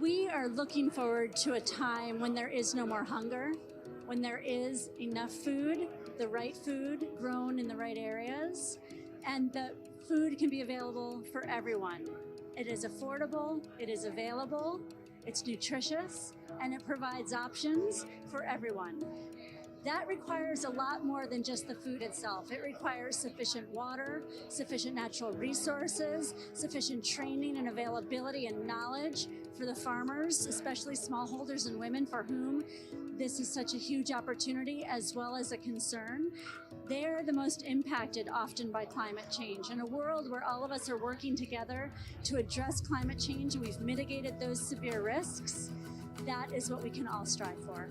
We are looking forward to a time when there is no more hunger, when there is enough food, the right food grown in the right areas, and the food can be available for everyone. It is affordable, it is available, it's nutritious, and it provides options for everyone. That requires a lot more than just the food itself. It requires sufficient water, sufficient natural resources, sufficient training and availability and knowledge for the farmers, especially smallholders and women for whom this is such a huge opportunity as well as a concern. They're the most impacted often by climate change. In a world where all of us are working together to address climate change and we've mitigated those severe risks, that is what we can all strive for.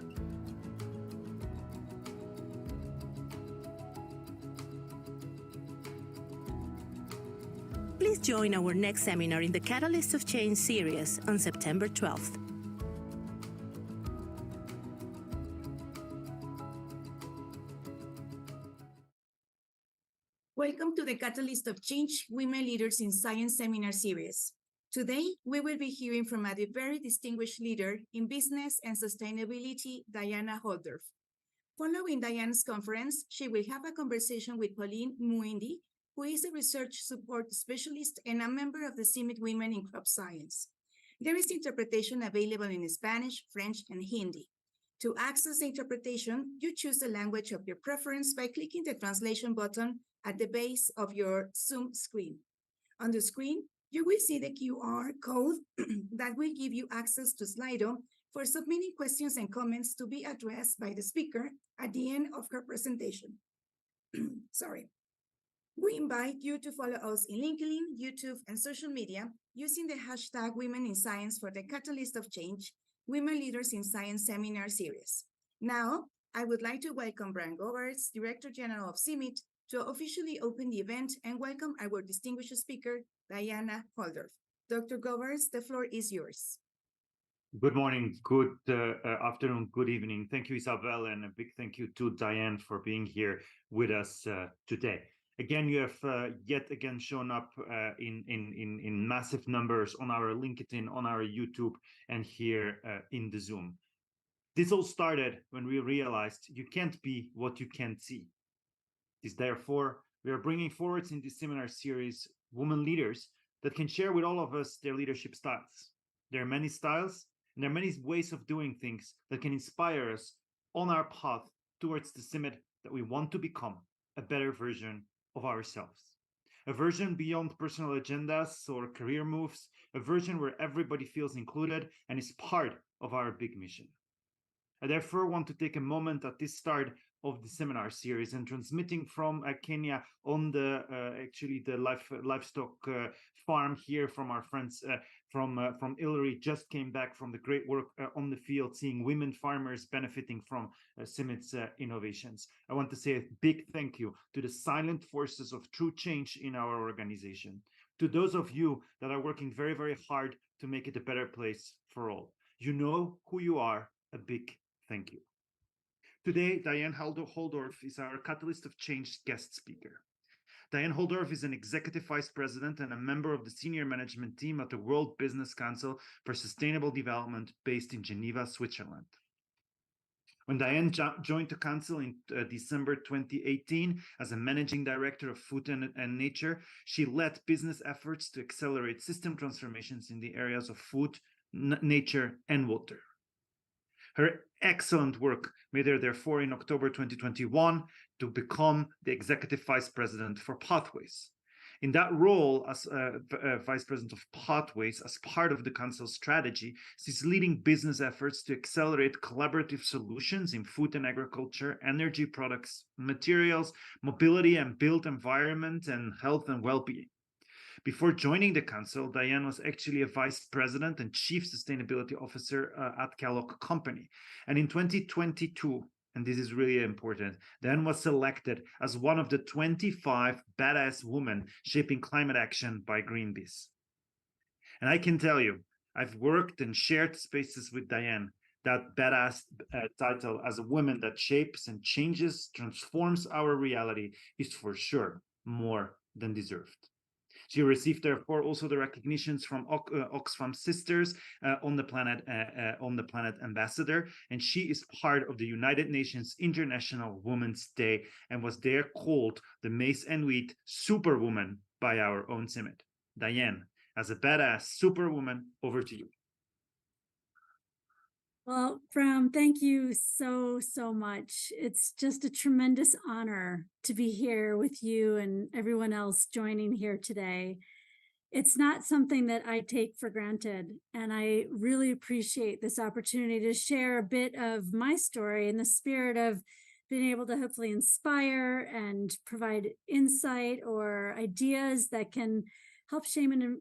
Please join our next seminar in the Catalyst of Change series on September 12th. Welcome to the Catalyst of Change Women Leaders in Science seminar series. Today, we will be hearing from a very distinguished leader in business and sustainability, Diane Holdorf. Following Diane's conference, she will have a conversation with Pauline Muindi, who is a research support specialist and a member of the CIMMYT Women in Crop Science. There is interpretation available in Spanish, French, and Hindi. To access the interpretation, you choose the language of your preference by clicking the translation button at the base of your Zoom screen. On the screen, you will see the QR code that will give you access to Slido for submitting questions and comments to be addressed by the speaker at the end of her presentation. Sorry. We invite you to follow us in LinkedIn, YouTube, and social media using the hashtag Women in Science for the Catalyst of Change, Women Leaders in Science seminar series. Now, I would like to welcome Brian Govards, Director General of CIMMYT, to officially open the event and welcome our distinguished speaker, Diane Holdorf. Dr. Govards, the floor is yours. Good morning, good afternoon, good evening. Thank you, Isabel, and a big thank you to Diane for being here with us today. Again, you have yet again shown up in massive numbers on our LinkedIn, on our YouTube, and here in the Zoom. This all started when we realized you can't be what you can't see. Therefore, we are bringing forward in this seminar series women leaders that can share with all of us their leadership styles. There are many styles, and there are many ways of doing things that can inspire us on our path towards the CIMMYT that we want to become, a better version of ourselves. A version beyond personal agendas or career moves, a version where everybody feels included and is part of our big mission. I therefore want to take a moment at this start of the seminar series and transmitting from Kenya on the actually the livestock farm here from our friends from Illyri, just came back from the great work on the field, seeing women farmers benefiting from CIMMYT's innovations. I want to say a big thank you to the silent forces of true change in our organization, to those of you that are working very, very hard to make it a better place for all. You know who you are. A big thank you. Today, Diane Holdorf is our Catalyst of Change guest speaker. Diane Holdorf is an Executive Vice President and a member of the Senior Management Team at the World Business Council for Sustainable Development based in Geneva, Switzerland. When Diane joined the Council in December 2018 as a Managing Director of Food and Nature, she led business efforts to accelerate system transformations in the areas of food, nature, and water. Her excellent work made her therefore in October 2021 to become the Executive Vice President for Pathways. In that role as Vice President of Pathways, as part of the Council's strategy, she's leading business efforts to accelerate collaborative solutions in food and agriculture, energy products, materials, mobility and built environment, and health and well-being. Before joining the Council, Diane was actually a Vice President and Chief Sustainability Officer at Kellogg Company. And in 2022, and this is really important, Diane was selected as one of the 25 badass women shaping climate action by Greenpeace. And I can tell you, I've worked and shared spaces with Diane. That badass title as a woman that shapes and changes, transforms our reality is for sure more than deserved. She received, therefore, also the recognitions from Oxfam Sisters on the Planet Ambassador, and she is part of the United Nations International Women's Day and was there called the Mace and Wheat Superwoman by our own Simit. Diane, as a badass superwoman, over to you. Well, Bram, thank you so much. It's just a tremendous honor to be here with you and everyone else joining here today. It's not something that I take for granted, and I really appreciate this opportunity to share a bit of my story in the spirit of being able to hopefully inspire and provide insight or ideas that can help shape and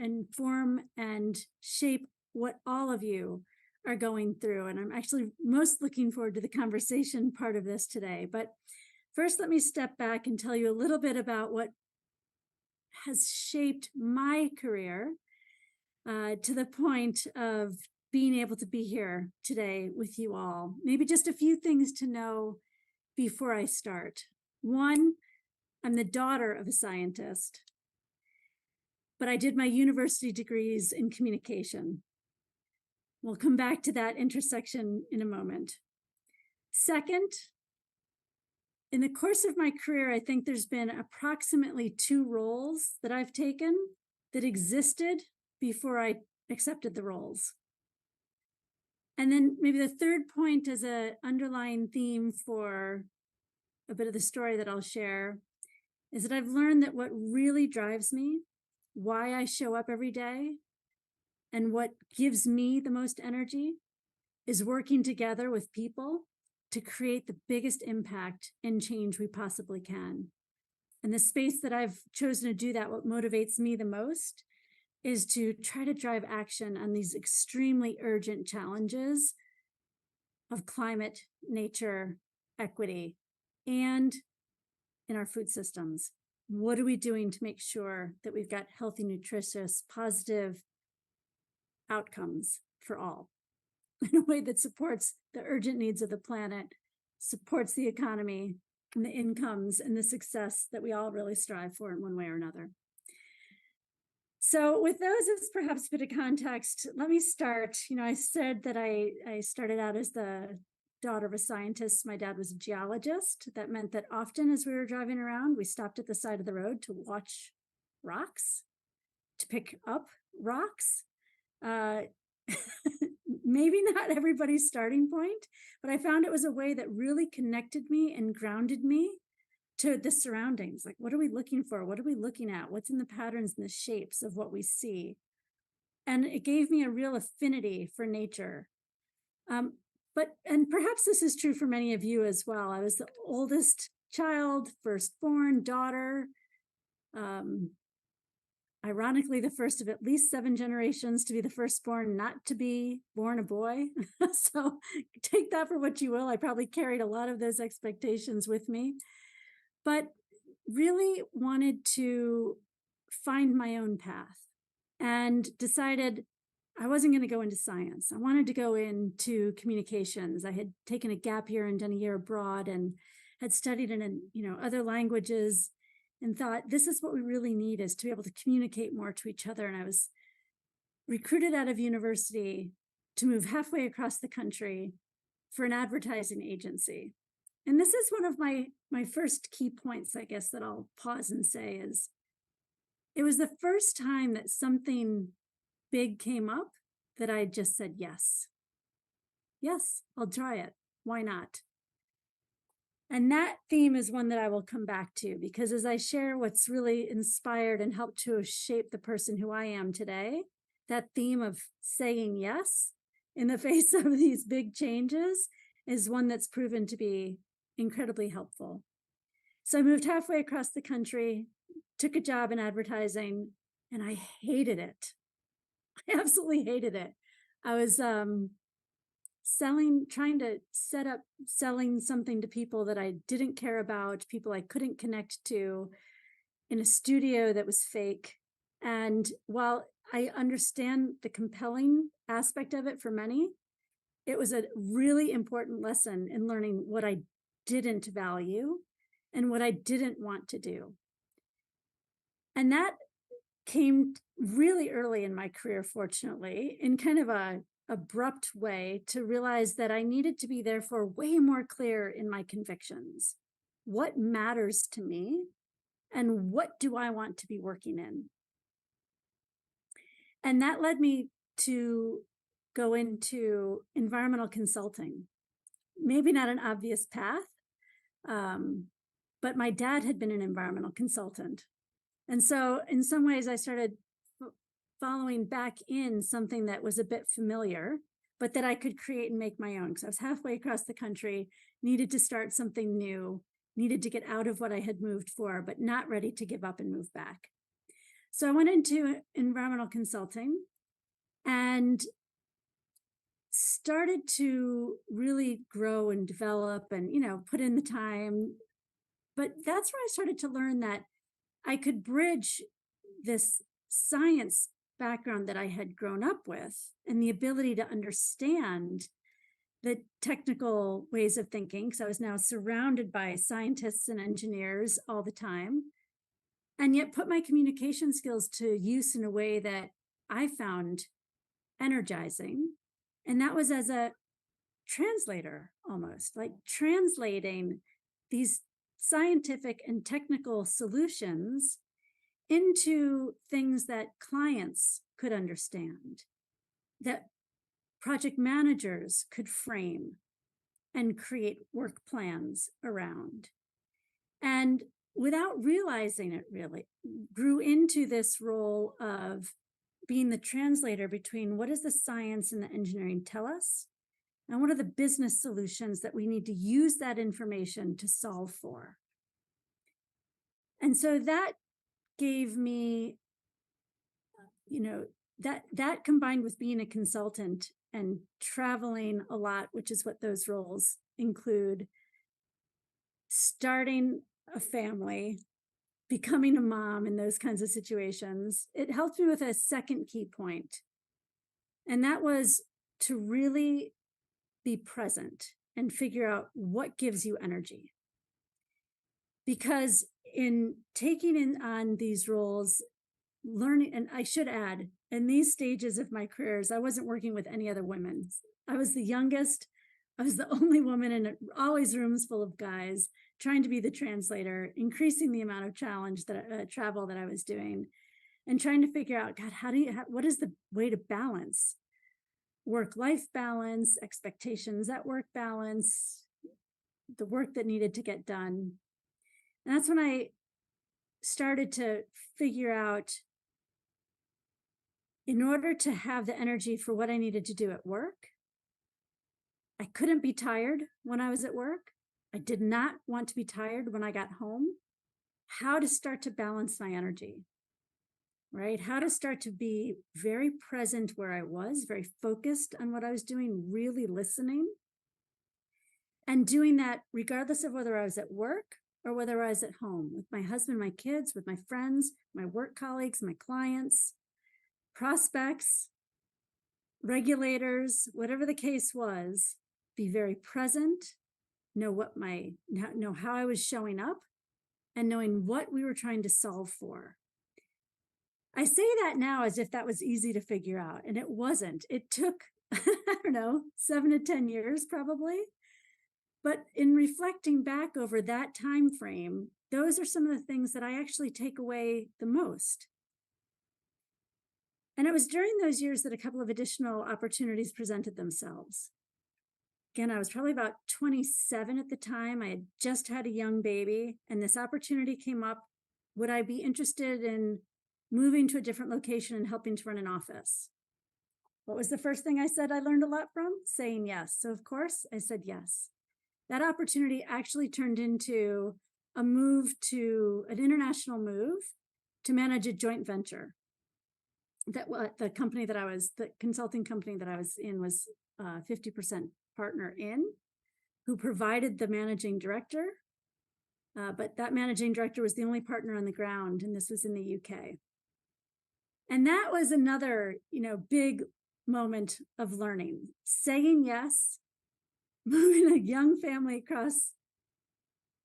inform and shape what all of you are going through. And I'm actually most looking forward to the conversation part of this today. But first, let me step back and tell you a little bit about what has shaped my career to the point of being able to be here today with you all. Maybe just a few things to know before I start. One, I'm the daughter of a scientist, but I did my university degrees in communication. We'll come back to that intersection in a moment. Second, in the course of my career, I think there's been approximately 2 roles that I've taken that existed before I accepted the roles. And then maybe the third point as an underlying theme for a bit of the story that I'll share is that I've learned that what really drives me, why I show up every day, and what gives me the most energy is working together with people to create the biggest impact and change we possibly can. And the space that I've chosen to do that, what motivates me the most, is to try to drive action on these extremely urgent challenges of climate, nature, equity, and in our food systems. What are we doing to make sure that we've got healthy, nutritious, positive outcomes for all in a way that supports the urgent needs of the planet, supports the economy and the incomes and the success that we all really strive for in one way or another. So with those as perhaps a bit of context, let me start. I said that I started out as the daughter of a scientist. My dad was a geologist. That meant that often as we were driving around, we stopped at the side of the road to watch rocks, to pick up rocks. Maybe not everybody's starting point, but I found it was a way that really connected me and grounded me to the surroundings. Like, what are we looking for? What are we looking at? What's in the patterns and the shapes of what we see? And it gave me a real affinity for nature. And perhaps this is true for many of you as well. I was the oldest child, firstborn daughter. Ironically, the first of at least 7 generations to be the firstborn not to be born a boy. So take that for what you will. I probably carried a lot of those expectations with me, but really wanted to find my own path and decided I wasn't going to go into science. I wanted to go into communications. I had taken a gap year and done a year abroad and had studied in other languages, and thought this is what we really need, is to be able to communicate more to each other. And I was recruited out of university to move halfway across the country for an advertising agency. And this is one of my first key points, I guess, that I'll pause and say is, it was the first time that something big came up that I just said, yes, I'll try it. Why not? And that theme is one that I will come back to, because as I share what's really inspired and helped to shape the person who I am today, that theme of saying yes in the face of these big changes is one that's proven to be incredibly helpful. So I moved halfway across the country, took a job in advertising, and I hated it. I absolutely hated it. I was trying to set up selling something to people that I didn't care about, people I couldn't connect to, in a studio that was fake. And while I understand the compelling aspect of it for many, it was a really important lesson in learning what I didn't value and what I didn't want to do. And that came really early in my career, fortunately, in kind of a abrupt way, to realize that I needed to be therefore way more clear in my convictions. What matters to me and what do I want to be working in? And that led me to go into environmental consulting. Maybe not an obvious path, but my dad had been an environmental consultant. And so in some ways I started following back in something that was a bit familiar, but that I could create and make my own. Because I was halfway across the country, needed to start something new, needed to get out of what I had moved for, but not ready to give up and move back. So I went into environmental consulting and started to really grow and develop and, put in the time. But that's where I started to learn that I could bridge this science background that I had grown up with and the ability to understand the technical ways of thinking, because I was now surrounded by scientists and engineers all the time, and yet put my communication skills to use in a way that I found energizing. And that was as a translator, almost like translating these scientific and technical solutions into things that clients could understand, that project managers could frame and create work plans around. And without realizing it, really grew into this role of being the translator between what does the science and the engineering tell us, and what are the business solutions that we need to use that information to solve for. And so that gave me, that combined with being a consultant and traveling a lot, which is what those roles include, starting a family, becoming a mom in those kinds of situations, it helped me with a second key point. And that was to really be present and figure out what gives you energy. Because in taking on these roles, learning, and I should add, in these stages of my careers, I wasn't working with any other women. I was the youngest. I was the only woman in always rooms full of guys, trying to be the translator, increasing the amount of travel that I was doing, and trying to figure out, God, what is the way to balance work-life balance, expectations at work balance, the work that needed to get done. And that's when I started to figure out, in order to have the energy for what I needed to do at work, I couldn't be tired when I was at work. I did not want to be tired when I got home. How to start to balance my energy, right? How to start to be very present where I was, very focused on what I was doing, really listening. And doing that regardless of whether I was at work or whether I was at home, with my husband, my kids, with my friends, my work colleagues, my clients, prospects, regulators, whatever the case was, be very present, know how I was showing up, and knowing what we were trying to solve for. I say that now as if that was easy to figure out, and it wasn't. It took, 7 to 10 years probably. But in reflecting back over that time frame, those are some of the things that I actually take away the most. And it was during those years that a couple of additional opportunities presented themselves. Again, I was probably about 27 at the time. I had just had a young baby, and this opportunity came up. Would I be interested in moving to a different location and helping to run an office? What was the first thing I said I learned a lot from? Saying yes. So of course I said yes. That opportunity actually turned into an international move to manage a joint venture. The consulting company that I was in was 50% partner in, who provided the managing director. But that managing director was the only partner on the ground, and this was in the UK. And that was another, big moment of learning, saying yes, moving a young family across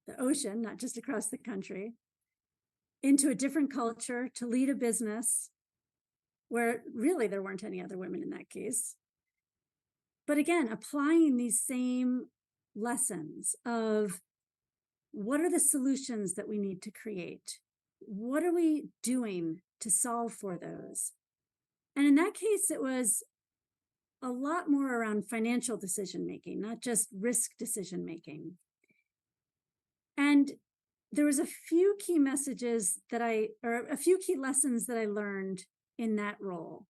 the ocean, not just across the country, into a different culture to lead a business where really there weren't any other women in that case. But again, applying these same lessons of what are the solutions that we need to create? What are we doing to solve for those? And in that case, it was a lot more around financial decision making, not just risk decision making. And there was a few key messages that or a few key lessons that I learned in that role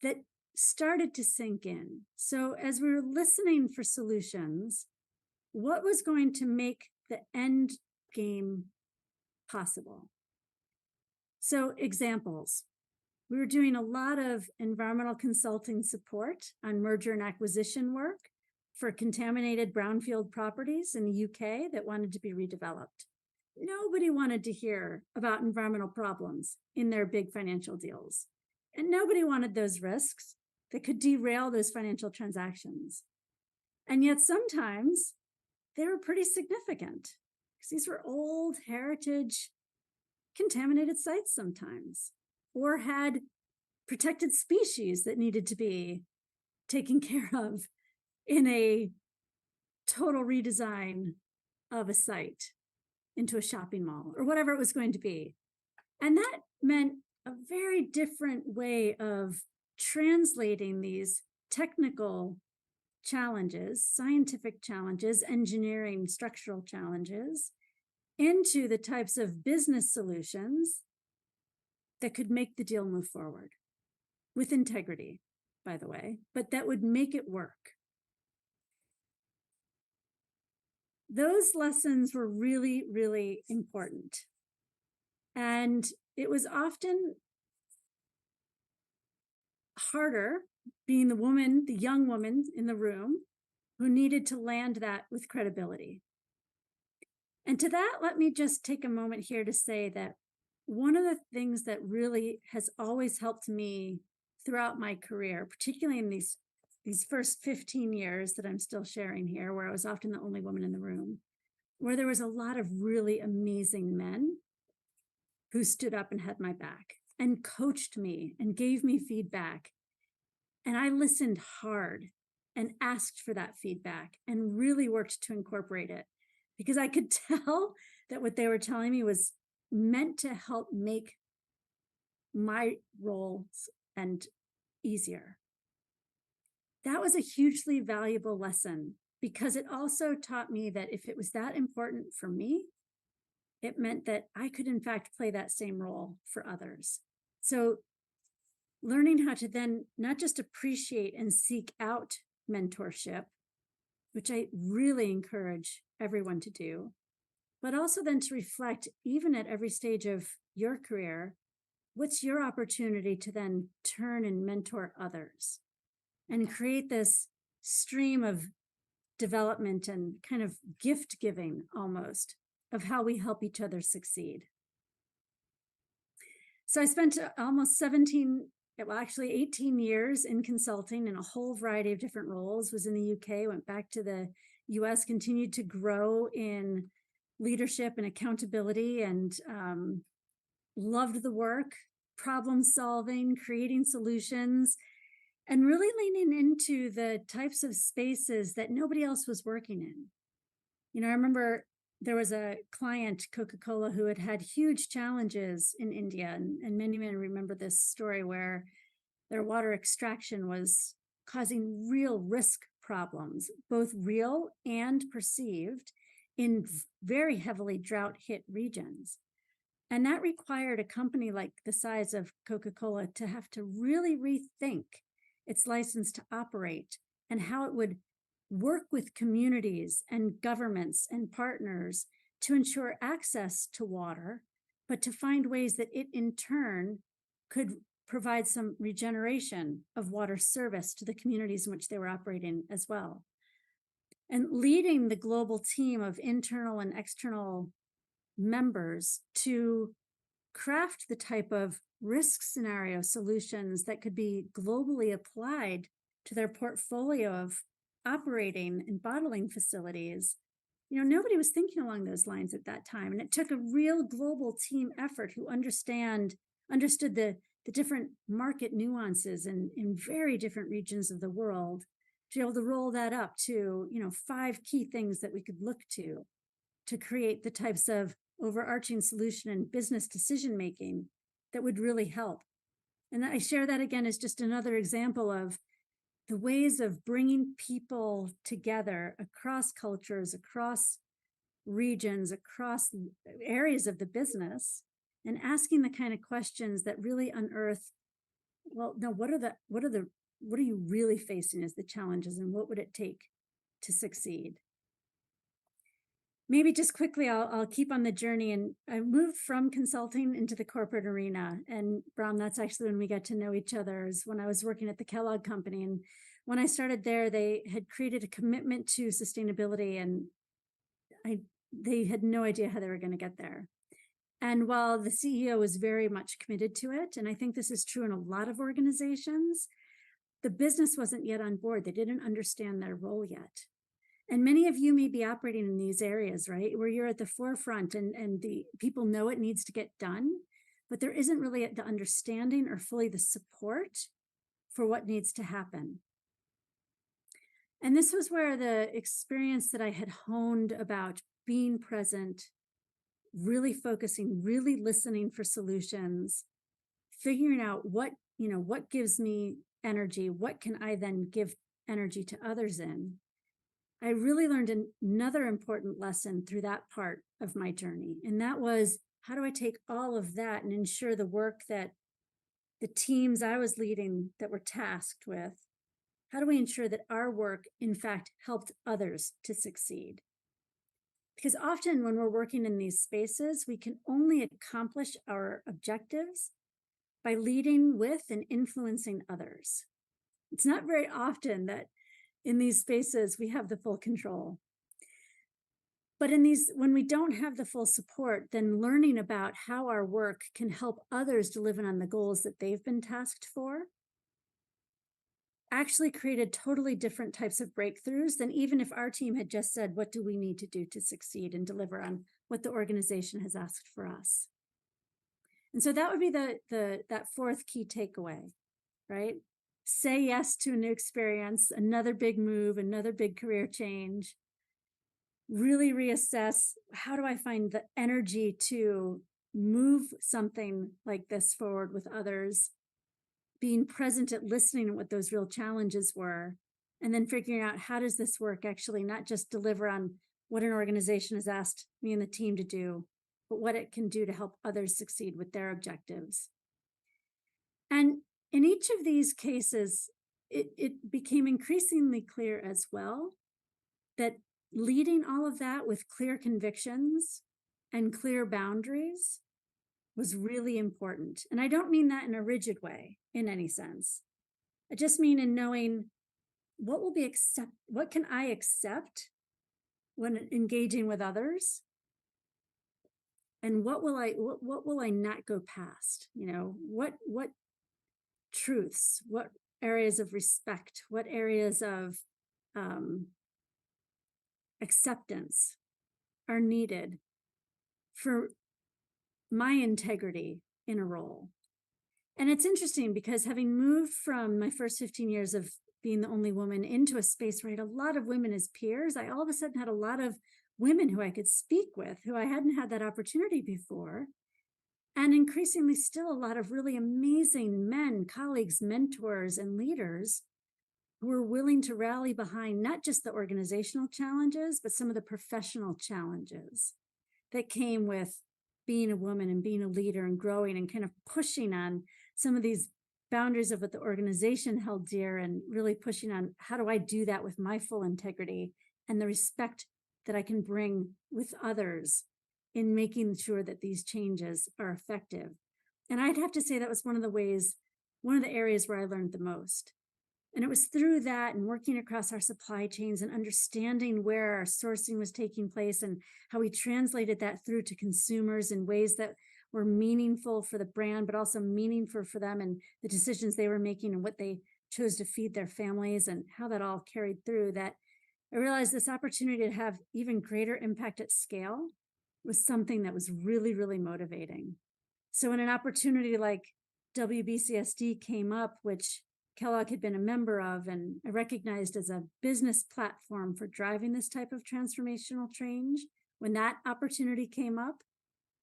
that started to sink in. So as we were listening for solutions, what was going to make the end game possible? So examples, we were doing a lot of environmental consulting support on merger and acquisition work for contaminated brownfield properties in the UK that wanted to be redeveloped. Nobody wanted to hear about environmental problems in their big financial deals. And nobody wanted those risks that could derail those financial transactions. And yet sometimes they were pretty significant because these were old heritage contaminated sites sometimes, or had protected species that needed to be taken care of in a total redesign of a site into a shopping mall or whatever it was going to be. And that meant a very different way of translating these technical challenges, scientific challenges, engineering, structural challenges into the types of business solutions that could make the deal move forward with integrity, by the way, but that would make it work. Those lessons were really, really important. And it was often harder being the woman, the young woman in the room who needed to land that with credibility. And to that, let me just take a moment here to say that one of the things that really has always helped me throughout my career, particularly in these first 15 years that I'm still sharing here, where I was often the only woman in the room, where there was a lot of really amazing men who stood up and had my back and coached me and gave me feedback. And I listened hard and asked for that feedback and really worked to incorporate it, because I could tell that what they were telling me was meant to help make my roles and easier. That was a hugely valuable lesson, because it also taught me that if it was that important for me, it meant that I could in fact play that same role for others. So learning how to then not just appreciate and seek out mentorship, which I really encourage everyone to do, but also then to reflect, even at every stage of your career, what's your opportunity to then turn and mentor others and create this stream of development and kind of gift giving almost of how we help each other succeed. So I spent almost 18 years in consulting in a whole variety of different roles, was in the UK, went back to the US, continued to grow in leadership and accountability, and loved the work, problem solving, creating solutions, and really leaning into the types of spaces that nobody else was working in. You know, I remember there was a client, Coca-Cola, who had had huge challenges in India. And many men remember this story where their water extraction was causing real risk problems, both real and perceived, in very heavily drought-hit regions. And that required a company like the size of Coca-Cola to have to really rethink its license to operate and how it would work with communities and governments and partners to ensure access to water, but to find ways that it in turn could provide some regeneration of water service to the communities in which they were operating as well. And leading the global team of internal and external members to craft the type of risk scenario solutions that could be globally applied to their portfolio of operating and bottling facilities nobody was thinking along those lines at that time. And it took a real global team effort who understood the different market nuances in very different regions of the world to be able to roll that up to, 5 key things that we could look to create the types of overarching solution and business decision-making that would really help. And I share that again as just another example of the ways of bringing people together across cultures, across regions, across areas of the business, and asking the kind of questions that really unearth, well, no, what are you really facing as the challenges, and what would it take to succeed? Maybe just quickly, I'll keep on the journey. And I moved from consulting into the corporate arena. And Bram, that's actually when we got to know each other, is when I was working at the Kellogg Company. And when I started there, they had created a commitment to sustainability, and they had no idea how they were going to get there. And while the CEO was very much committed to it, and I think this is true in a lot of organizations, the business wasn't yet on board. They didn't understand their role yet. And many of you may be operating in these areas, right, where you're at the forefront and the people know it needs to get done, but there isn't really the understanding or fully the support for what needs to happen. And this was where the experience that I had honed about being present, really focusing, really listening for solutions, figuring out what gives me energy, what can I then give energy to others in. I really learned another important lesson through that part of my journey. And that was, how do I take all of that and ensure the work that the teams I was leading that were tasked with, how do we ensure that our work, in fact, helped others to succeed? Because often when we're working in these spaces, we can only accomplish our objectives by leading with and influencing others. It's not very often that in these spaces we have the full control. But when we don't have the full support, then learning about how our work can help others deliver on the goals that they've been tasked for actually created totally different types of breakthroughs than even if our team had just said, what do we need to do to succeed and deliver on what the organization has asked for us? And so that would be that 4th key takeaway, right? Say yes to a new experience, another big move, another big career change. Really reassess, how do I find the energy to move something like this forward with others? Being present at listening to what those real challenges were, and then figuring out, how does this work actually not just deliver on what an organization has asked me and the team to do, but what it can do to help others succeed with their objectives. And in each of these cases, it became increasingly clear as well that leading all of that with clear convictions and clear boundaries was really important. And I don't mean that in a rigid way in any sense. I just mean in knowing what can I accept when engaging with others, and what will I not go past? What truths, what areas of respect, what areas of acceptance are needed for my integrity in a role. And it's interesting because having moved from my first 15 years of being the only woman into a space where I had a lot of women as peers, I all of a sudden had a lot of women who I could speak with, who I hadn't had that opportunity before. And increasingly still a lot of really amazing men, colleagues, mentors, and leaders who were willing to rally behind not just the organizational challenges, but some of the professional challenges that came with being a woman and being a leader and growing and kind of pushing on some of these boundaries of what the organization held dear, and really pushing on, how do I do that with my full integrity and the respect that I can bring with others in making sure that these changes are effective. And I'd have to say that was one of the areas where I learned the most. And it was through that and working across our supply chains and understanding where our sourcing was taking place and how we translated that through to consumers in ways that were meaningful for the brand, but also meaningful for them and the decisions they were making and what they chose to feed their families, and how that all carried through, that I realized this opportunity to have even greater impact at scale was something that was really, really motivating. So when an opportunity like WBCSD came up, which Kellogg had been a member of, and I recognized as a business platform for driving this type of transformational change, when that opportunity came up,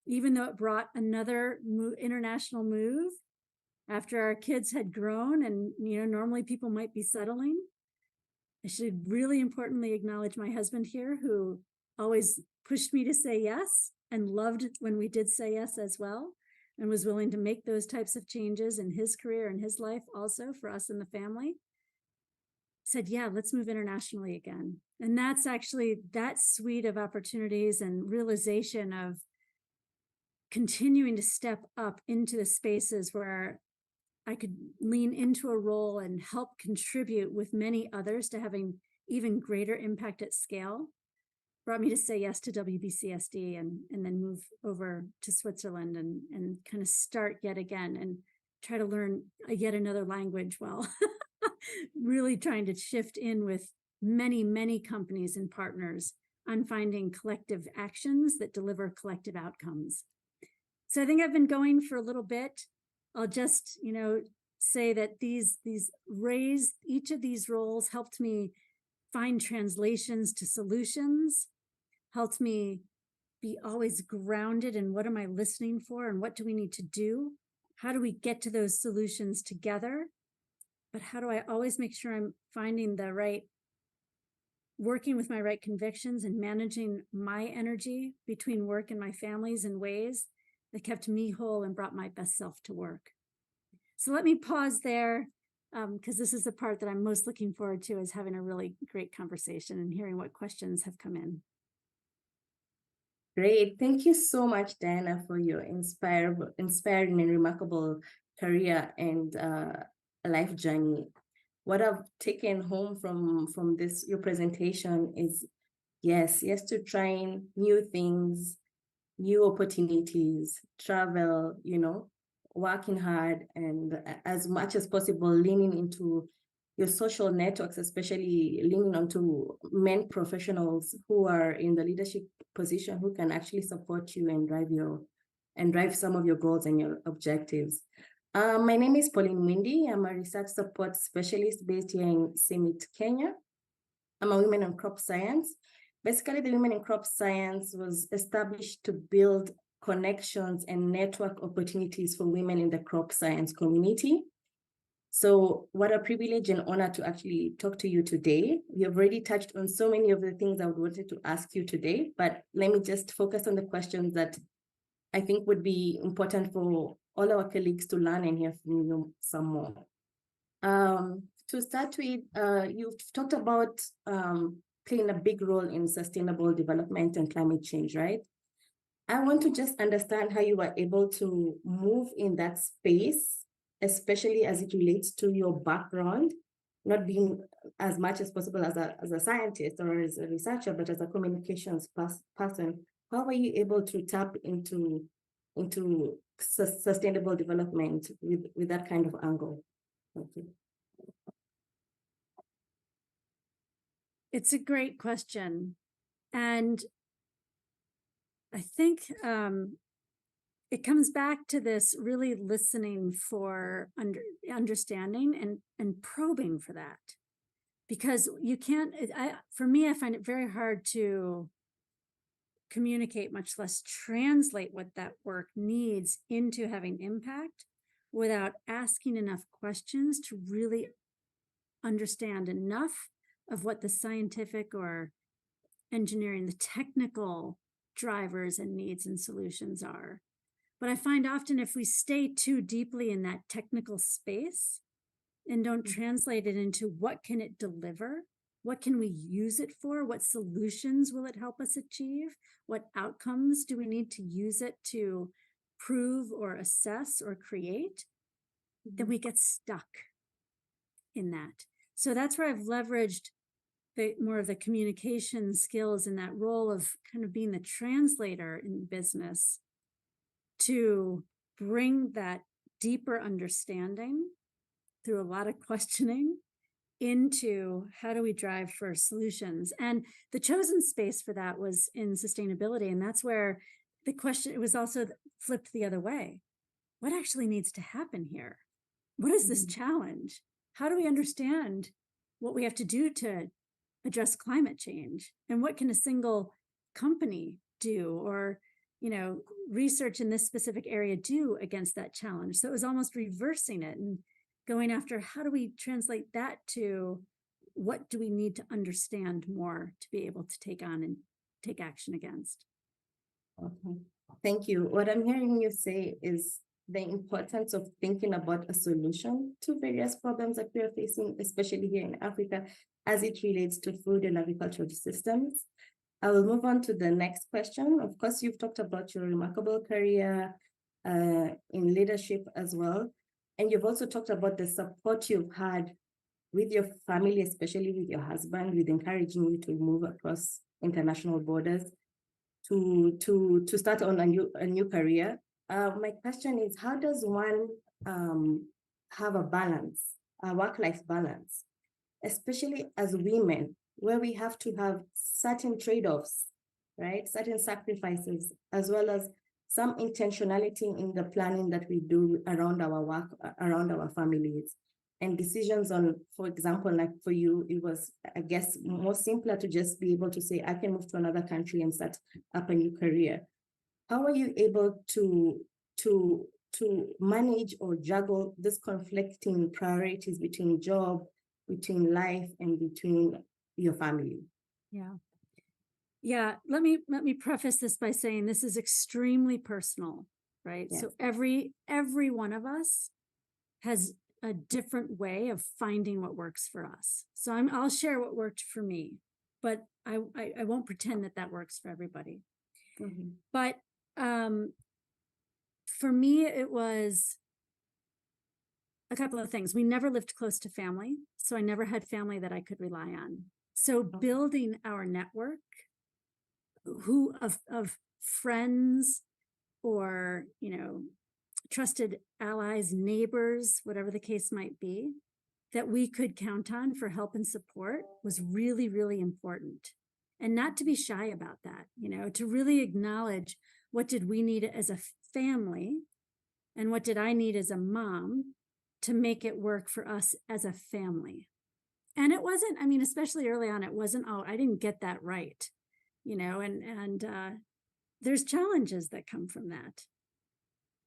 even though it brought another international move after our kids had grown and, normally people might be settling, I should really importantly acknowledge my husband here, who always pushed me to say yes and loved when we did say yes as well, and was willing to make those types of changes in his career and his life also for us and the family. Said, yeah, let's move internationally again. And that's actually that suite of opportunities and realization of continuing to step up into the spaces where I could lean into a role and help contribute with many others to having even greater impact at scale, brought me to say yes to WBCSD and then move over to Switzerland and kind of start yet again and try to learn yet another language while really trying to shift in with many, many companies and partners on finding collective actions that deliver collective outcomes. So I think I've been going for a little bit. I'll just, say that each of these roles helped me find translations to solutions, helped me be always grounded in what am I listening for and what do we need to do? How do we get to those solutions together? But how do I always make sure I'm finding the right, working with my right convictions and managing my energy between work and my families in ways that kept me whole and brought my best self to work. So let me pause there, because this is the part that I'm most looking forward to, is having a really great conversation and hearing what questions have come in. Great. Thank you so much, Diana, for your inspiring and remarkable career and life journey. What I've taken home from your presentation is yes to trying new things, new opportunities, travel, working hard, and as much as possible leaning into your social networks, especially leaning onto men professionals who are in the leadership position who can actually support you and drive some of your goals and your objectives. My name is Pauline Windy. I'm a research support specialist based here in Summit, Kenya. I'm a women in crop science. Basically, the Women in Crop Science was established to build connections and network opportunities for women in the crop science community. So what a privilege and honor to actually talk to you today. We have already touched on so many of the things I wanted to ask you today, but let me just focus on the questions that I think would be important for all our colleagues to learn and hear from you some more. To start with, you've talked about playing a big role in sustainable development and climate change, right? I want to just understand how you were able to move in that space, especially as it relates to your background, not being as much as possible as a scientist or as a researcher, but as a communications person. How were you able to tap into sustainable development with that kind of angle? Thank you. It's a great question. And I think it comes back to this really listening for understanding and probing for that. Because you can't, for me, I find it very hard to communicate, much less translate what that work needs into having impact without asking enough questions to really understand enough of what the scientific or engineering, the technical drivers and needs and solutions are. But I find often if we stay too deeply in that technical space and don't translate it into what can it deliver, what can we use it for, what solutions will it help us achieve, what outcomes do we need to use it to prove or assess or create, then we get stuck in that. So that's where I've leveraged more of the communication skills in that role of kind of being the translator in business to bring that deeper understanding through a lot of questioning into how do we drive for solutions. And the chosen space for that was in sustainability. And that's where the question, it was also flipped the other way. What actually needs to happen here? What is this challenge? How do we understand what we have to do to address climate change? And what can a single company do, or, you know, research in this specific area do against that challenge? So it was almost reversing it and going after how do we translate that to what do we need to understand more to be able to take on and take action against. Okay, thank you. What I'm hearing you say is the importance of thinking about a solution to various problems that we are facing, especially here in Africa, as it relates to food and agricultural systems. I will move on to the next question. Of course, you've talked about your remarkable career in leadership as well. And you've also talked about the support you've had with your family, especially with your husband, with encouraging you to move across international borders to start on a new career. My question is, how does one have a balance, a work-life balance, especially as women, where we have to have certain trade-offs, right? Certain sacrifices, as well as some intentionality in the planning that we do around our work, around our families, and decisions on, for example, like for you, it was, I guess, more simpler to just be able to say, I can move to another country and start up a new career. How are you able to manage or juggle this conflicting priorities between job, between life, and between your family? Yeah, let me preface this by saying this is extremely personal, right? Yes. So every one of us has a different way of finding what works for us. So I'll share what worked for me, but I won't pretend that works for everybody. Mm-hmm. But for me, it was a couple of things. We never lived close to family, so I never had family that I could rely on. So building our network of friends, or, you know, trusted allies, neighbors, whatever the case might be, that we could count on for help and support was really, really important. And not to be shy about that, you know, to really acknowledge what did we need as a family and what did I need as a mom to make it work for us as a family. And it wasn't, I mean, especially early on, it wasn't, oh, I didn't get that right, you know, and there's challenges that come from that.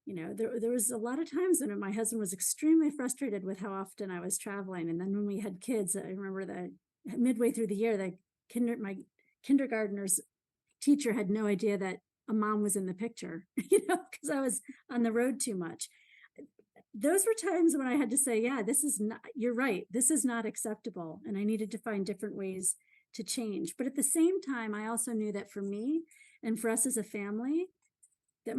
You know, there was a lot of times when my husband was extremely frustrated with how often I was traveling. And then when we had kids, I remember that midway through the year, my kindergartner's teacher had no idea that a mom was in the picture, you know, because I was on the road too much. Those were times when I had to say, yeah, this is not, you're right, this is not acceptable. And I needed to find different ways to change. But at the same time, I also knew that for me and for us as a family, that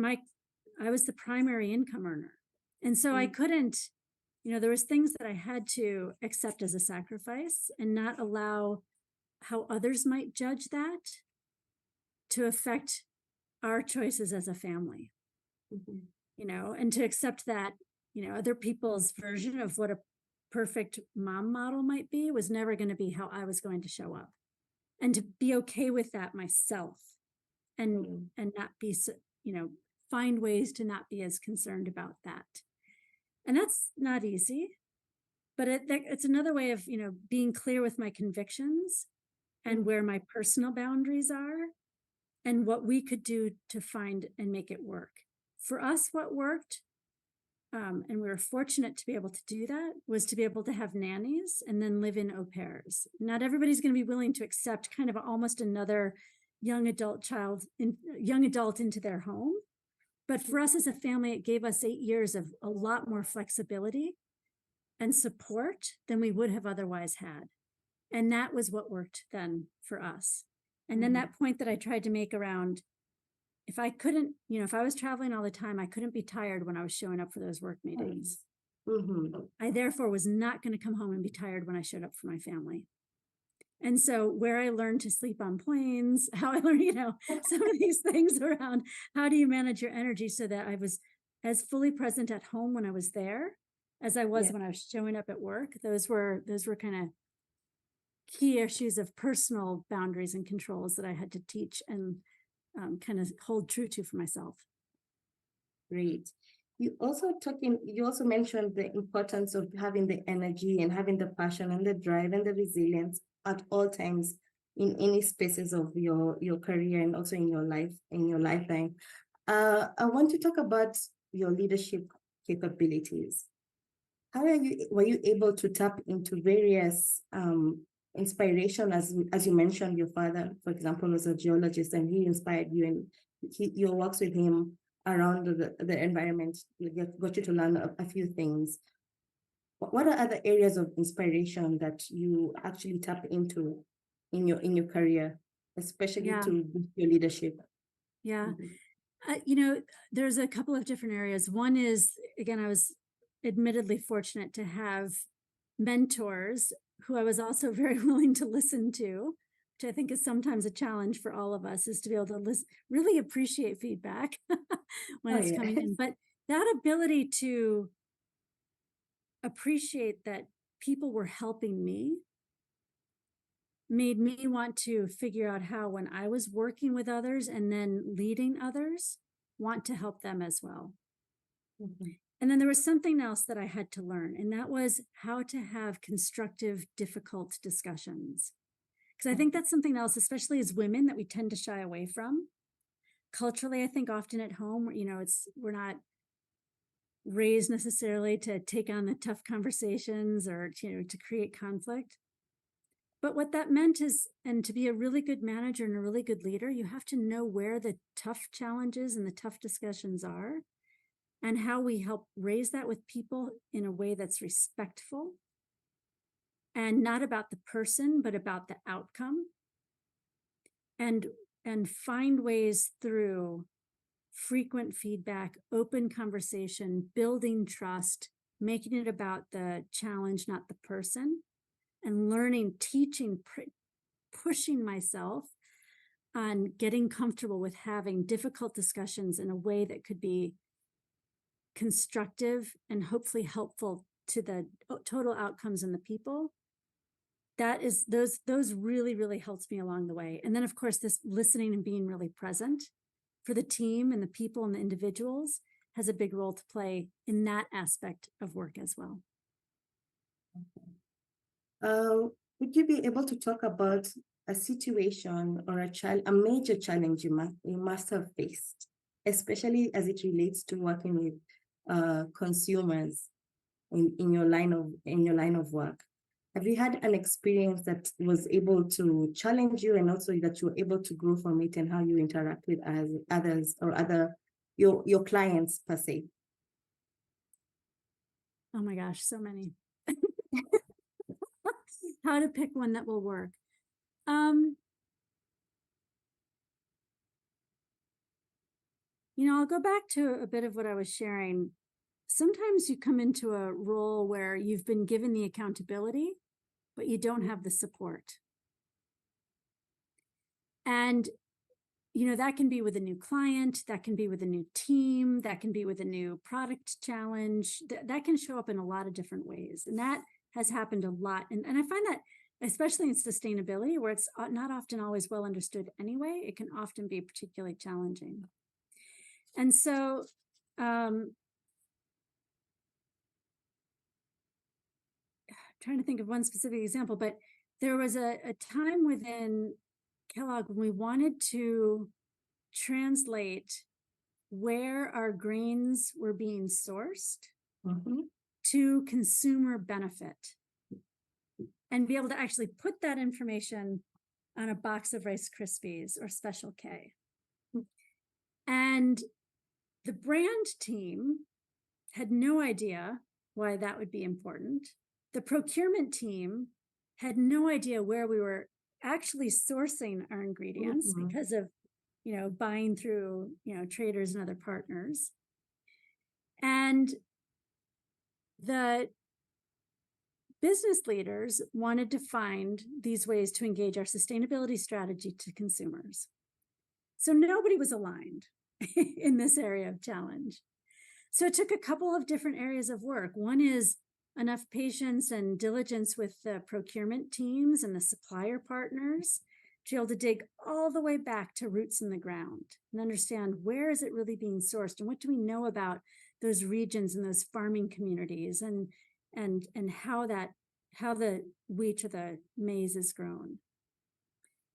I was the primary income earner. And so I couldn't, you know, there was things that I had to accept as a sacrifice and not allow how others might judge that to affect our choices as a family. Mm-hmm. You know, and to accept that, you know, other people's version of what a perfect mom model might be was never going to be how I was going to show up, and to be okay with that myself, and not be, you know, find ways to not be as concerned about that. And that's not easy, but it's another way of, you know, being clear with my convictions and where my personal boundaries are and what we could do to find and make it work. For us, what worked, and we were fortunate to be able to do that, was to be able to have nannies and then live in au pairs. Not everybody's going to be willing to accept kind of almost another young adult into their home. But for us as a family, it gave us 8 years of a lot more flexibility and support than we would have otherwise had. And that was what worked then for us. And then that point that I tried to make around, if I couldn't, you know, if I was traveling all the time, I couldn't be tired when I was showing up for those work meetings. I therefore was not going to come home and be tired when I showed up for my family. And so where I learned to sleep on planes, how I learned, you know, some of these things around how do you manage your energy so that I was as fully present at home when I was there, as I was Yeah. when I was showing up at work. Those were kind of key issues of personal boundaries and controls that I had to teach and kind of hold true to for myself. Great. You also mentioned the importance of having the energy and having the passion and the drive and the resilience at all times in any spaces of your career and also in your lifetime. I want to talk about your leadership capabilities. How were you able to tap into various inspiration, as you mentioned, your father, for example, was a geologist, and he inspired you, and your works with him around the environment got you to learn a few things. What are other areas of inspiration that you actually tap into in your career, especially to boost your leadership? Yeah. Mm-hmm. There's a couple of different areas. One is, again, I was admittedly fortunate to have mentors who I was also very willing to listen to, which I think is sometimes a challenge for all of us, is to be able to really appreciate feedback when it's coming in. But that ability to appreciate that people were helping me made me want to figure out how, when I was working with others and then leading others, want to help them as well. Mm-hmm. And then there was something else that I had to learn, and that was how to have constructive, difficult discussions. Because I think that's something else, especially as women, that we tend to shy away from. Culturally, I think often at home, we're not raised necessarily to take on the tough conversations or to create conflict. But what that meant is, and to be a really good manager and a really good leader, you have to know where the tough challenges and the tough discussions are, and how we help raise that with people in a way that's respectful and not about the person, but about the outcome. And find ways through frequent feedback, open conversation, building trust, making it about the challenge, not the person, and learning, teaching, pushing myself on getting comfortable with having difficult discussions in a way that could be constructive and hopefully helpful to the total outcomes and the people. That is, those really, really helped me along the way. And then, of course, this listening and being really present for the team and the people and the individuals has a big role to play in that aspect of work as well. Would you be able to talk about a situation or a major challenge you must have faced, especially as it relates to working with consumers in your line of work? Have you had an experience that was able to challenge you, and also that you were able to grow from it, and how you interact with others or your clients per se? Oh my gosh, so many. How to pick one that will work. I'll go back to a bit of what I was sharing. Sometimes you come into a role where you've been given the accountability, but you don't have the support. And, that can be with a new client, that can be with a new team, that can be with a new product challenge. That can show up in a lot of different ways. And that has happened a lot. And I find that, especially in sustainability, where it's not often always well understood anyway, it can often be particularly challenging. And so, trying to think of one specific example, but there was a time within Kellogg when we wanted to translate where our grains were being sourced to consumer benefit, and be able to actually put that information on a box of Rice Krispies or Special K. And the brand team had no idea why that would be important. The procurement team had no idea where we were actually sourcing our ingredients because of, buying through, traders and other partners. And the business leaders wanted to find these ways to engage our sustainability strategy to consumers. So nobody was aligned in this area of challenge. So it took a couple of different areas of work. One is enough patience and diligence with the procurement teams and the supplier partners to be able to dig all the way back to roots in the ground and understand where is it really being sourced and what do we know about those regions and those farming communities and how the wheat or the maize is grown.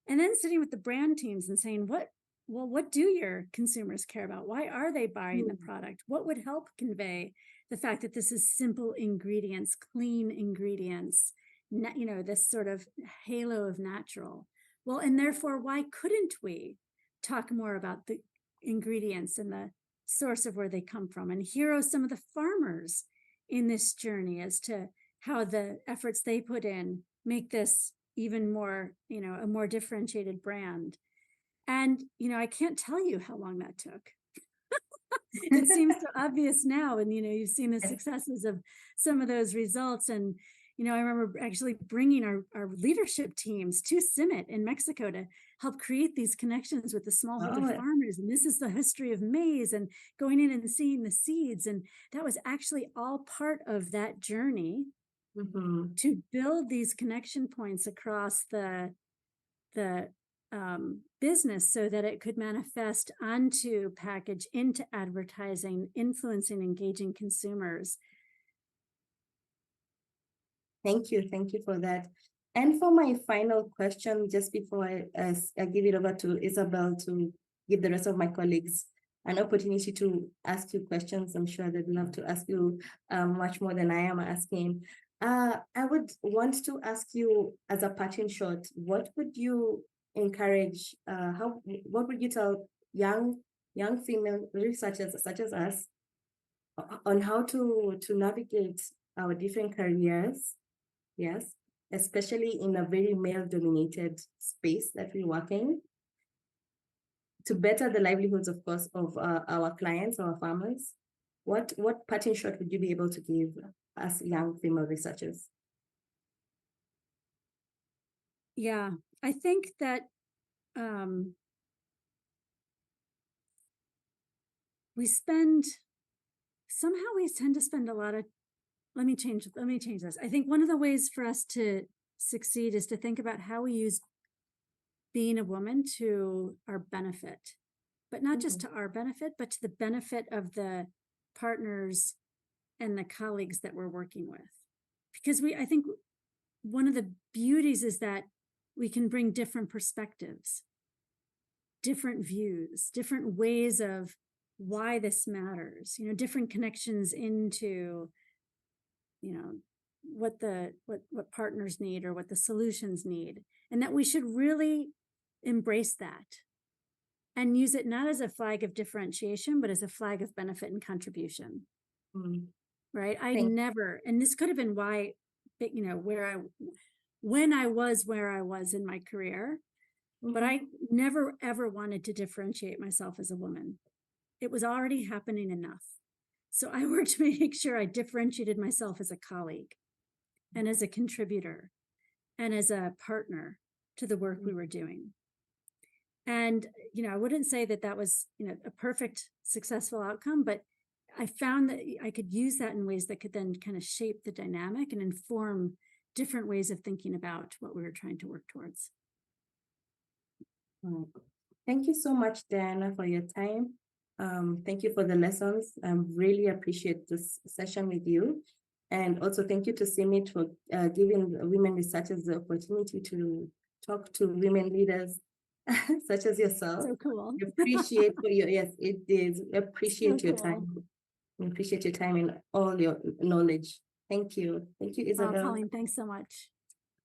And then sitting with the brand teams and saying, what do your consumers care about? Why are they buying the product? What would help convey the fact that this is simple ingredients, clean ingredients, this sort of halo of natural? Well, and therefore, why couldn't we talk more about the ingredients and the source of where they come from and hear some of the farmers in this journey as to how the efforts they put in make this even more, a more differentiated brand. And, I can't tell you how long that took. It seems so obvious now. And, you've seen the successes of some of those results. And, I remember actually bringing our leadership teams to Summit in Mexico to help create these connections with the smallholder farmers. And this is the history of maize and going in and seeing the seeds. And that was actually all part of that journey to build these connection points across the business so that it could manifest onto package, into advertising, influencing, engaging consumers. Thank you for that. And for my final question, just before I give it over to Isabel to give the rest of my colleagues an opportunity to ask you questions, I'm sure they'd love to ask you much more than I am asking. I would want to ask you, as a parting shot, what would you encourage, what would you tell young female researchers such as us on how to navigate our different careers? Yes, especially in a very male-dominated space that we work in, to better the livelihoods, of course, of our clients, our farmers. What parting shot would you be able to give us young female researchers? Yeah, I think that we tend to spend a lot of, let me change this. I think one of the ways for us to succeed is to think about how we use being a woman to our benefit, but not just to our benefit, but to the benefit of the partners and the colleagues that we're working with. Because I think one of the beauties is that we can bring different perspectives, different views, different ways of why this matters, different connections into, what partners need or what the solutions need. And that we should really embrace that and use it not as a flag of differentiation, but as a flag of benefit and contribution. Right? And this could have been why, when I was where I was in my career, but I never, ever wanted to differentiate myself as a woman. It was already happening enough. So I worked to make sure I differentiated myself as a colleague and as a contributor and as a partner to the work we were doing. And, I wouldn't say that was, a perfect, successful outcome, but I found that I could use that in ways that could then kind of shape the dynamic and inform different ways of thinking about what we were trying to work towards. Thank you so much, Diana, for your time. Thank you for the lessons. I really appreciate this session with you. And also thank you to Summit for giving women researchers the opportunity to talk to women leaders such as yourself. So cool. Appreciate for your, yes, it is. Appreciate so your cool. time. Appreciate your time and all your knowledge. Thank you. Thank you, Isabel. Colleen, thanks so much.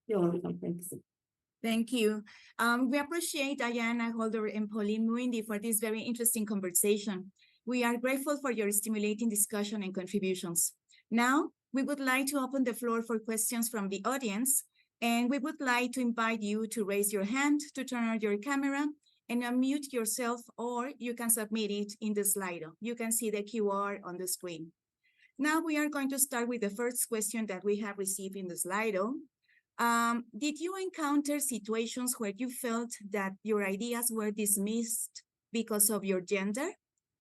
You're welcome. Thanks. Thank you. We appreciate Diane Holdorf and Pauline Muindi for this very interesting conversation. We are grateful for your stimulating discussion and contributions. Now, we would like to open the floor for questions from the audience, and we would like to invite you to raise your hand, to turn on your camera, and unmute yourself, or you can submit it in the Slido. You can see the QR on the screen. Now we are going to start with the first question that we have received in the Slido. Did you encounter situations where you felt that your ideas were dismissed because of your gender?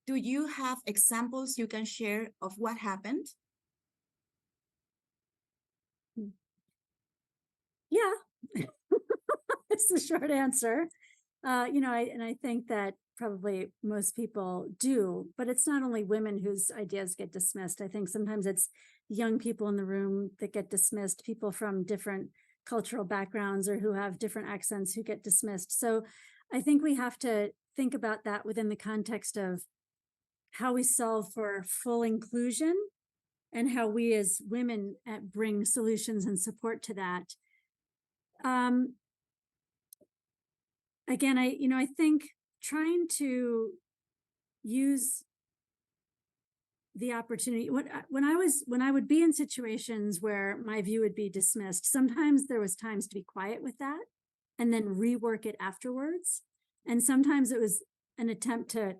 Do you have examples you can share of what happened? Yeah, it's the short answer. I think that probably most people do, but it's not only women whose ideas get dismissed. I think sometimes it's young people in the room that get dismissed, people from different cultural backgrounds or who have different accents who get dismissed. So I think we have to think about that within the context of how we solve for full inclusion and how we as women bring solutions and support to that. Again, I think trying to use the opportunity when I would be in situations where my view would be dismissed, sometimes there was times to be quiet with that and then rework it afterwards. And sometimes it was an attempt to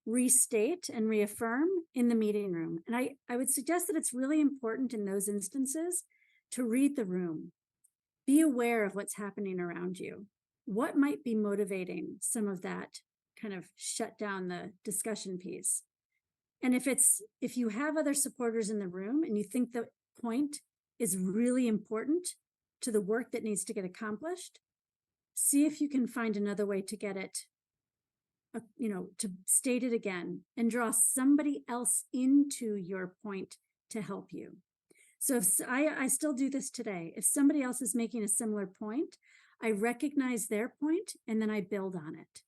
restate and reaffirm in the meeting room. And I would suggest that it's really important in those instances to read the room, be aware of what's happening around you. What might be motivating some of that kind of shut down the discussion piece? And if you have other supporters in the room and you think the point is really important to the work that needs to get accomplished, see if you can find another way to get it, to state it again and draw somebody else into your point to help you. So if I still do this today, if somebody else is making a similar point, I recognize their point and then I build on it.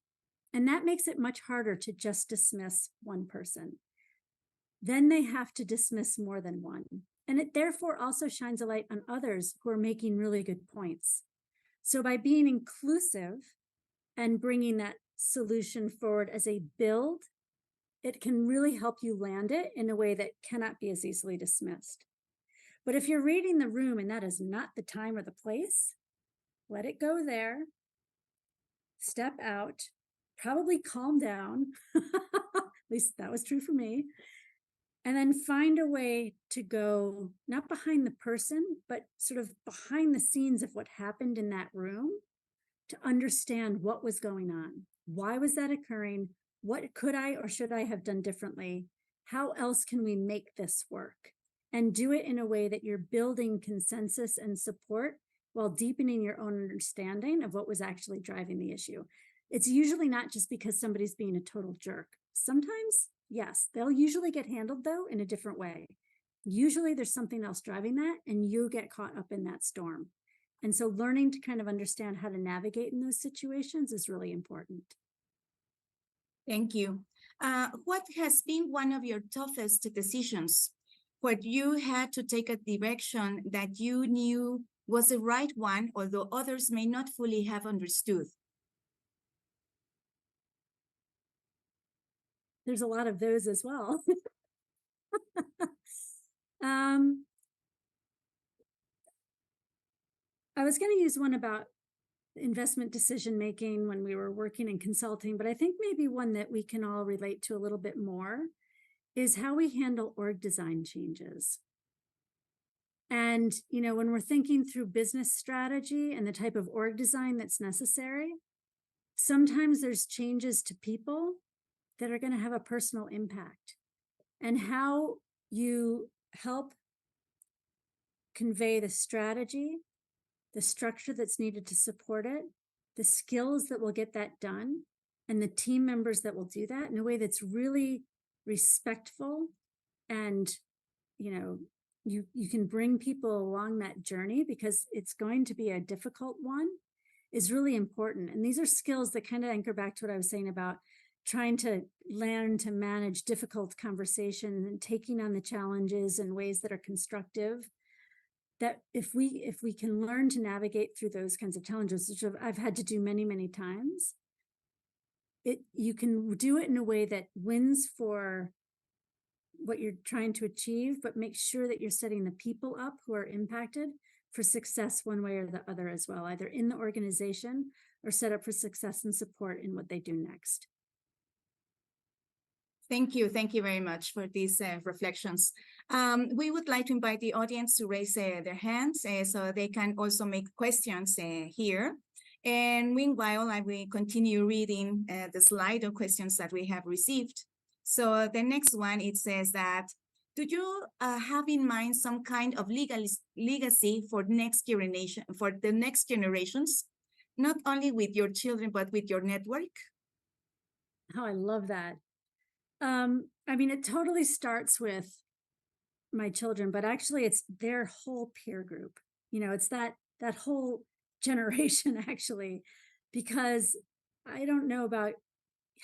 And that makes it much harder to just dismiss one person. Then they have to dismiss more than one. And it therefore also shines a light on others who are making really good points. So by being inclusive and bringing that solution forward as a build, it can really help you land it in a way that cannot be as easily dismissed. But if you're reading the room and that is not the time or the place, let it go there, step out, probably calm down. At least that was true for me. And then find a way to go, not behind the person, but sort of behind the scenes of what happened in that room to understand what was going on. Why was that occurring? What could I or should I have done differently? How else can we make this work? And do it in a way that you're building consensus and support while deepening your own understanding of what was actually driving the issue. It's usually not just because somebody's being a total jerk. Sometimes, yes, they'll usually get handled though in a different way. Usually there's something else driving that and you get caught up in that storm. And so learning to kind of understand how to navigate in those situations is really important. Thank you. What has been one of your toughest decisions? What you had to take a direction that you knew was the right one, although others may not fully have understood? There's a lot of those as well. I was going to use one about investment decision making when we were working in consulting, but I think maybe one that we can all relate to a little bit more is how we handle org design changes. And, when we're thinking through business strategy and the type of org design that's necessary, sometimes there's changes to people that are going to have a personal impact. And how you help convey the strategy, the structure that's needed to support it, the skills that will get that done, and the team members that will do that in a way that's really respectful. And, you can bring people along that journey because it's going to be a difficult one, is really important. And these are skills that kind of anchor back to what I was saying about trying to learn to manage difficult conversation and taking on the challenges in ways that are constructive. That if we can learn to navigate through those kinds of challenges, which I've had to do many, many times, you can do it in a way that wins for what you're trying to achieve, but make sure that you're setting the people up who are impacted for success one way or the other as well, either in the organization or set up for success and support in what they do next. Thank you. Thank you very much for these reflections. We would like to invite the audience to raise their hands so they can also make questions here. And meanwhile, I will continue reading the slide of questions that we have received. So the next one, it says that, do you have in mind some kind of legacy for the next generations, not only with your children, but with your network? Oh, I love that. I mean, it totally starts with my children, but actually it's their whole peer group. You know, it's that whole generation actually, because I don't know about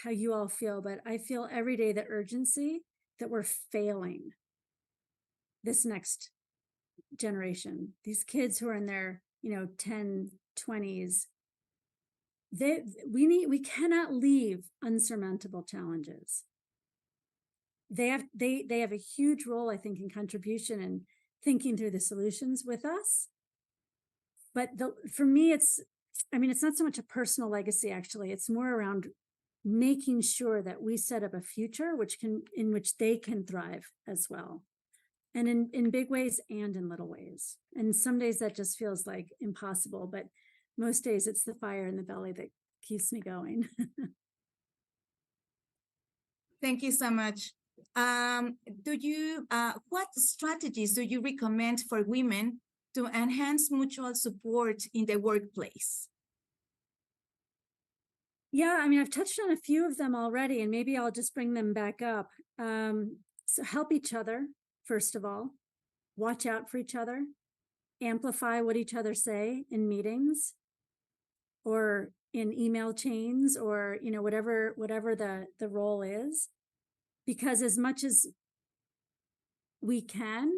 how you all feel, but I feel every day the urgency that we're failing this next generation, these kids who are in their, 10, 20s. We cannot leave unsurmountable challenges. They have a huge role, I think, in contribution and thinking through the solutions with us. But for me, it's not so much a personal legacy, actually. It's more around making sure that we set up a future in which they can thrive as well. And in big ways and in little ways. And some days that just feels like impossible, but most days it's the fire in the belly that keeps me going. Thank you so much. What strategies do you recommend for women to enhance mutual support in the workplace? Yeah, I mean, I've touched on a few of them already, and maybe I'll just bring them back up. So help each other, first of all. Watch out for each other. Amplify what each other say in meetings or in email chains, or whatever the role is. Because as much as we can,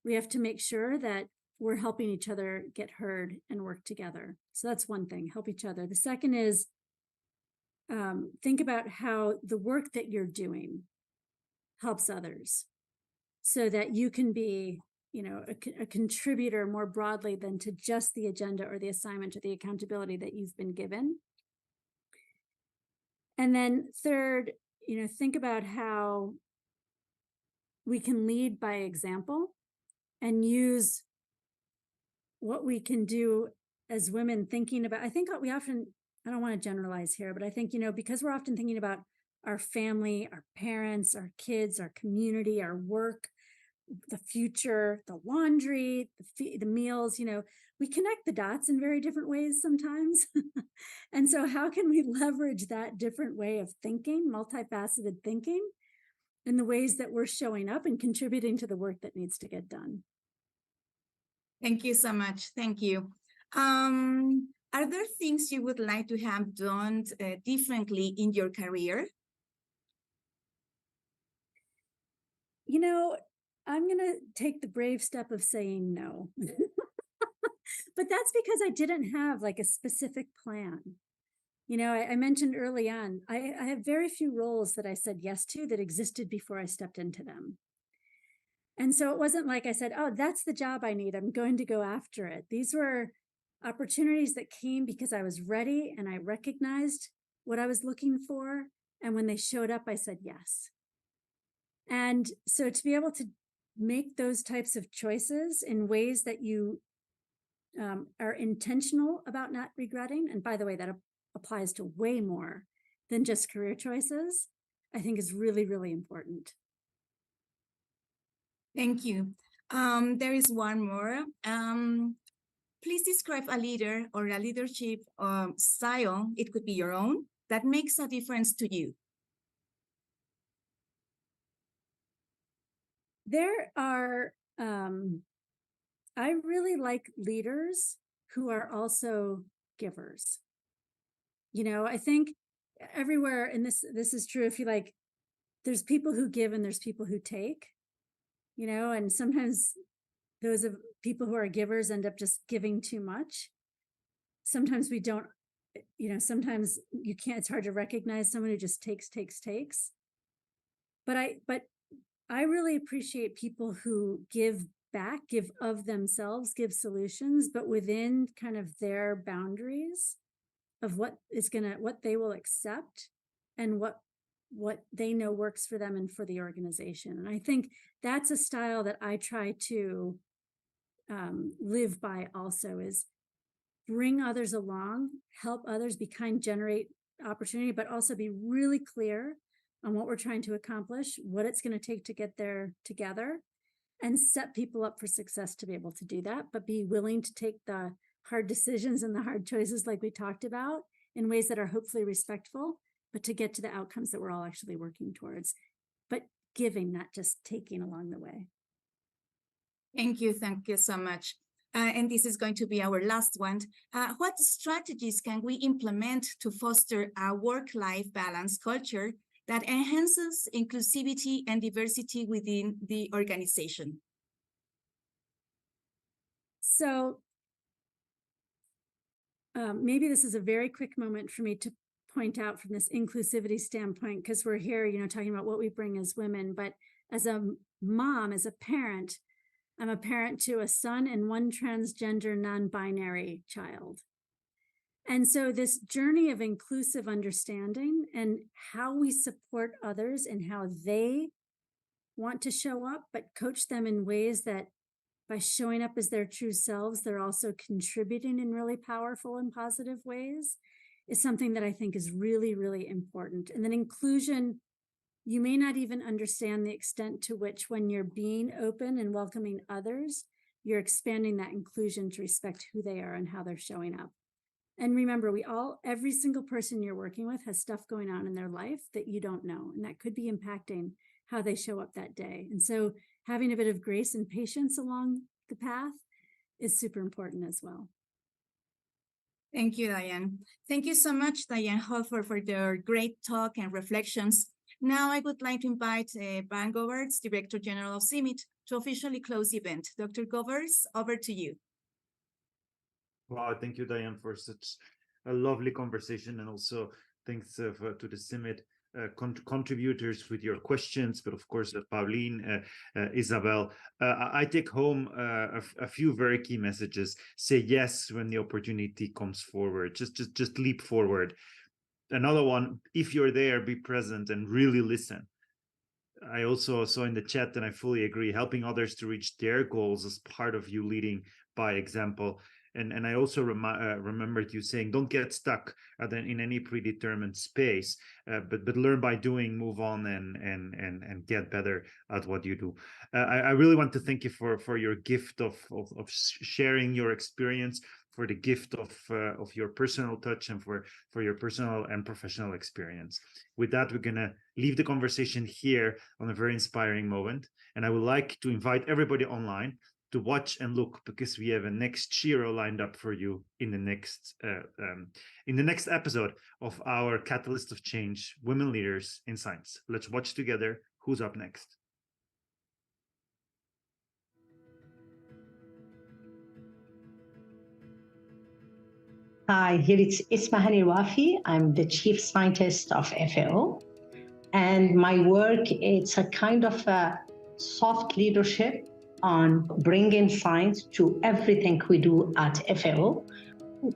we have to make sure that we're helping each other get heard and work together. So that's one thing, help each other. The second is think about how the work that you're doing helps others so that you can be, a contributor more broadly than to just the agenda or the assignment or the accountability that you've been given. And then third, think about how we can lead by example and use what we can do as women, thinking about, I think we often, I don't want to generalize here, but I think, because we're often thinking about our family, our parents, our kids, our community, our work, the future, the laundry, the meals, we connect the dots in very different ways sometimes. And so how can we leverage that different way of thinking, multifaceted thinking, in the ways that we're showing up and contributing to the work that needs to get done? Thank you so much. Thank you. Are there things you would like to have done differently in your career? I'm going to take the brave step of saying no. But that's because I didn't have like a specific plan. I mentioned early on, I have very few roles that I said yes to that existed before I stepped into them. And so it wasn't like I said, oh, that's the job I need, I'm going to go after it. These were opportunities that came because I was ready and I recognized what I was looking for. And when they showed up, I said yes. And so to be able to make those types of choices in ways that you are intentional about not regretting, and by the way, that applies to way more than just career choices, I think is really, really important. Thank you. There is one more. Please describe a leader or a leadership style, it could be your own, that makes a difference to you. There are, I really like leaders who are also givers. I think everywhere, and this is true, if you like, there's people who give and there's people who take, and sometimes those of people who are givers end up just giving too much. Sometimes we don't, sometimes you can't, it's hard to recognize someone who just takes. But I really appreciate people who give back, give of themselves, give solutions, but within kind of their boundaries of what they will accept and what they know works for them and for the organization. And I think that's a style that I try to live by also, is bring others along, help others, be kind, generate opportunity, but also be really clear on what we're trying to accomplish, what it's going to take to get there together, and set people up for success to be able to do that, but be willing to take the hard decisions and the hard choices like we talked about in ways that are hopefully respectful, but to get to the outcomes that we're all actually working towards, but giving, not just taking along the way. Thank you so much. And this is going to be our last one. What strategies can we implement to foster a work-life balance culture that enhances inclusivity and diversity within the organization? So maybe this is a very quick moment for me to point out from this inclusivity standpoint, because we're here, talking about what we bring as women, but as a mom, as a parent, I'm a parent to a son and one transgender non-binary child. And so this journey of inclusive understanding and how we support others and how they want to show up, but coach them in ways that by showing up as their true selves, they're also contributing in really powerful and positive ways, is something that I think is really, really important. And then inclusion, you may not even understand the extent to which when you're being open and welcoming others, you're expanding that inclusion to respect who they are and how they're showing up. And remember, every single person you're working with has stuff going on in their life that you don't know, and that could be impacting how they show up that day. And so having a bit of grace and patience along the path is super important as well. Thank you, Diane. Thank you so much, Diane Holdorf, for your great talk and reflections. Now I would like to invite Van Govertz, Director General of CIMMYT, to officially close the event. Dr. Govertz, over to you. Wow, thank you, Diane, for such a lovely conversation, and also thanks to the CIMMYT contributors with your questions, but of course, Pauline, Isabel. I take home a few very key messages. Say yes when the opportunity comes forward. Just leap forward. Another one, if you're there, be present and really listen. I also saw in the chat, and I fully agree, helping others to reach their goals as part of you leading by example. And I also remembered you saying, don't get stuck in any predetermined space, but learn by doing, move on, and get better at what you do. I really want to thank you for your gift of sharing your experience, for the gift of your personal touch, and for your personal and professional experience. With that, we're gonna leave the conversation here on a very inspiring moment. And I would like to invite everybody online to watch and look, because we have a next Shiro lined up for you in the next episode of our Catalyst of Change, Women Leaders in Science. Let's watch together who's up next. Hi, here it's Ismahani Wafi. I'm the Chief Scientist of FAO. And my work, it's a kind of a soft leadership on bringing science to everything we do at FAO.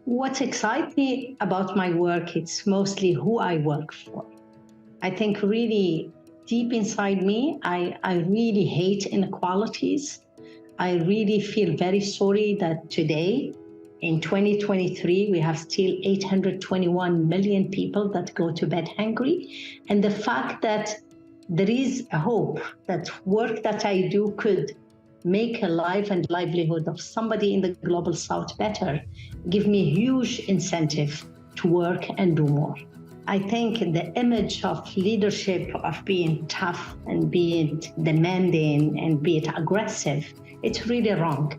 What excites me about my work, it's mostly who I work for. I think really deep inside me, I really hate inequalities. I really feel very sorry that today, in 2023, we have still 821 million people that go to bed hungry. And the fact that there is a hope that work that I do could make a life and livelihood of somebody in the global south better, give me a huge incentive to work and do more. I think the image of leadership, of being tough and being demanding and being aggressive, it's really wrong.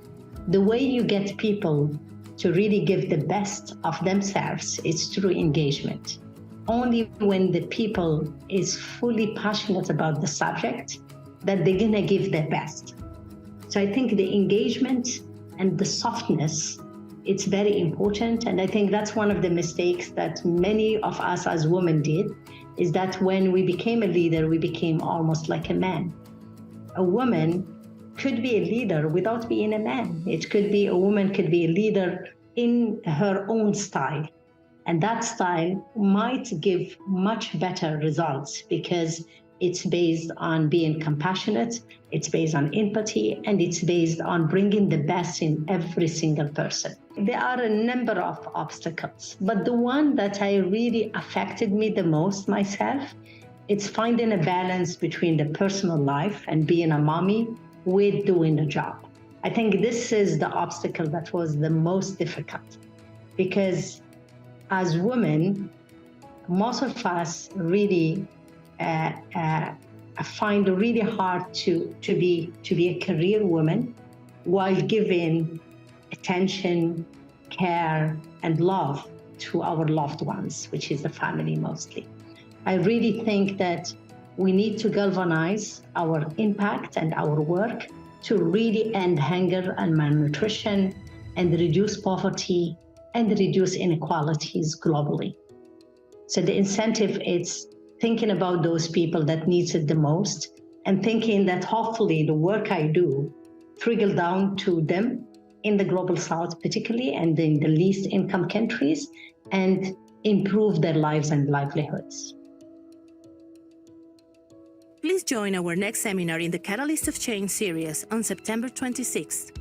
The way you get people to really give the best of themselves is through engagement. Only when the people is fully passionate about the subject that they're gonna give their best. So I think the engagement and the softness, it's very important. And I think that's one of the mistakes that many of us as women did, is that when we became a leader, we became almost like a man. A woman could be a leader without being a man. A woman could be a leader in her own style. And that style might give much better results because it's based on being compassionate, it's based on empathy, and it's based on bringing the best in every single person. There are a number of obstacles, but the one that really affected me the most myself It's finding a balance between the personal life and being a mommy with doing the job. I think this is the obstacle that was the most difficult, because as women, most of us really find it really hard to be a career woman while giving attention, care, and love to our loved ones, which is the family mostly. I really think that we need to galvanize our impact and our work to really end hunger and malnutrition and reduce poverty and reduce inequalities globally. So the incentive is thinking about those people that needs it the most and thinking that hopefully the work I do trickle down to them in the global south particularly and in the least income countries and improve their lives and livelihoods. Please join our next seminar in the Catalyst of Change series on September 26th.